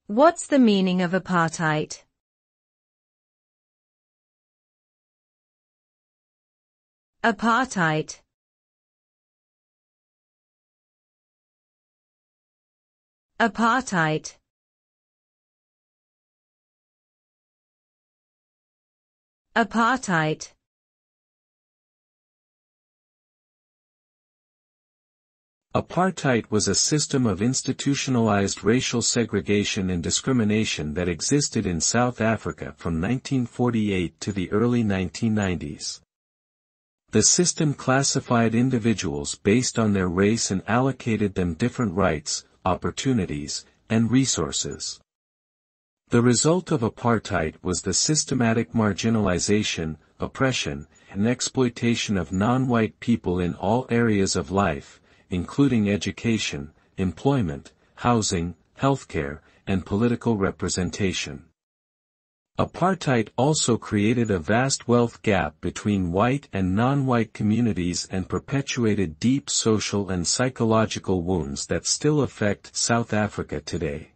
What's the meaning of apartheid? Apartheid. Apartheid. Apartheid. Apartheid was a system of institutionalized racial segregation and discrimination that existed in South Africa from 1948 to the early 1990s. The system classified individuals based on their race and allocated them different rights, opportunities, and resources. The result of apartheid was the systematic marginalization, oppression, and exploitation of non-white people in all areas of life, including education, employment, housing, healthcare, and political representation. Apartheid also created a vast wealth gap between white and non-white communities and perpetuated deep social and psychological wounds that still affect South Africa today.